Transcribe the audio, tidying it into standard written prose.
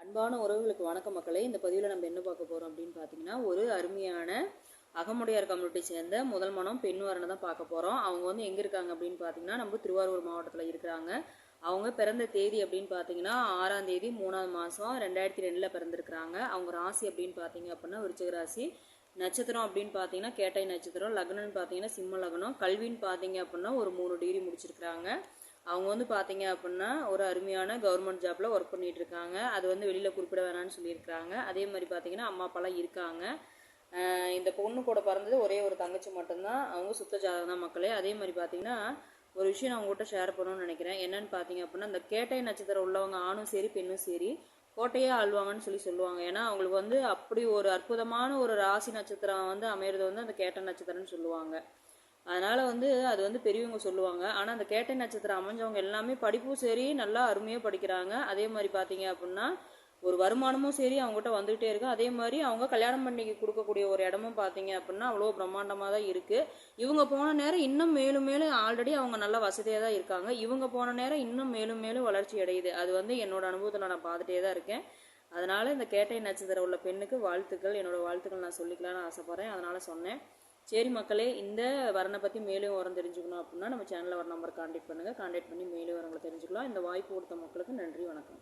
அன்பான உறவுகளுக்கு வணக்க மக்களே. இந்த பதிவில் நம்ம என்ன பார்க்க போகிறோம் அப்படின்னு பார்த்தீங்கன்னா, ஒரு அருமையான அகமுடையார் கம்யூனிட்டி சேர்ந்த முதல் மனம் பெண் வரனை தான் பார்க்க போகிறோம். அவங்க வந்து எங்கே இருக்காங்க அப்படின்னு பார்த்தீங்கன்னா, நம்ம திருவாரூர் மாவட்டத்தில் இருக்கிறாங்க. அவங்க பிறந்த தேதி அப்படின்னு பார்த்தீங்கன்னா 6ஆம் தேதி 3ஆம் மாதம் 2002 பிறந்திருக்கிறாங்க. அவங்க ராசி அப்படின்னு பார்த்தீங்க அப்படின்னா விருச்சிக ராசி. நட்சத்திரம் அப்படின்னு பார்த்தீங்கன்னா கேட்டை நட்சத்திரம். லக்னம்னு பார்த்தீங்கன்னா சிம்ம லக்னம். கல்வின்னு பார்த்தீங்க அப்படின்னா ஒரு 3 டிகிரி முடிச்சிருக்கிறாங்க. அவங்க வந்து பார்த்தீங்க அப்படின்னா ஒரு அருமையான கவர்மெண்ட் ஜாப்பில் ஒர்க் பண்ணிகிட்டு இருக்காங்க. அது வந்து வெளியில் குறிப்பிட வேணான்னு சொல்லியிருக்கிறாங்க. அதே மாதிரி பார்த்தீங்கன்னா அம்மா அப்பாலாம் இருக்காங்க. இந்த பொண்ணு கூட பிறந்தது ஒரே ஒரு தங்கச்சி மட்டும்தான். அவங்க சுத்த ஜாதகம் தான் மக்களே. அதே மாதிரி பார்த்தீங்கன்னா ஒரு விஷயம் நான் உங்கள்கிட்ட ஷேர் பண்ணணும்னு நினைக்கிறேன். என்னன்னு பார்த்தீங்க அப்படின்னா, இந்த கேட்டை நட்சத்திரம் உள்ளவங்க ஆணும் சரி பெண்ணும் சரி கோட்டையே ஆள்வாங்கன்னு சொல்லுவாங்க. ஏன்னா அவங்களுக்கு வந்து அப்படி ஒரு அற்புதமான ஒரு ராசி நட்சத்திரம் வந்து அமையிறது வந்து அந்த கேட்டை நட்சத்திரம்னு சொல்லுவாங்க. அதனால் வந்து அது வந்து பெரியவங்க சொல்லுவாங்க. ஆனால் அந்த கேட்டை நட்சத்திரம் அமைஞ்சவங்க எல்லாமே படிப்பும் சரி நல்லா அருமையாக படிக்கிறாங்க. அதே மாதிரி பார்த்தீங்க அப்படின்னா ஒரு வருமானமும் சரி அவங்ககிட்ட வந்துகிட்டே இருக்கு. அதே மாதிரி அவங்க கல்யாணம் பண்ணி கொடுக்கக்கூடிய ஒரு இடமும் பார்த்தீங்க அப்படின்னா அவ்வளோ பிரம்மாண்டமாக தான் இருக்குது. இவங்க போன நேரம் இன்னும் மேலும் மேலும் ஆல்ரெடி அவங்க நல்லா வசதியாக தான் இருக்காங்க. இவங்க போன நேரம் இன்னும் மேலும் மேலும் வளர்ச்சி அடையுது. அது வந்து என்னோட அனுபவத்தில் நான் பார்த்துட்டே தான் இருக்கேன். அதனால் இந்த கேட்டை நட்சத்திரம் உள்ள பெண்ணுக்கு வாழ்த்துக்கள், என்னோடய வாழ்த்துக்கள் நான் சொல்லிக்கலான்னு ஆசைப்பட்றேன். அதனால் சொன்னேன். சரி மக்களே, இந்த வரனை பற்றி மேலும் விவரம் தெரிஞ்சுக்கணும் அப்படின்னா நம்ம சேனலில் வர நம்பர் கான்டாக்ட் பண்ணுங்கள். கான்டாக்ட் பண்ணி மேலும் விவரங்களை தெரிஞ்சுக்கலாம். இந்த வாய்ப்பு கொடுத்த மக்களுக்கு நன்றி, வணக்கம்.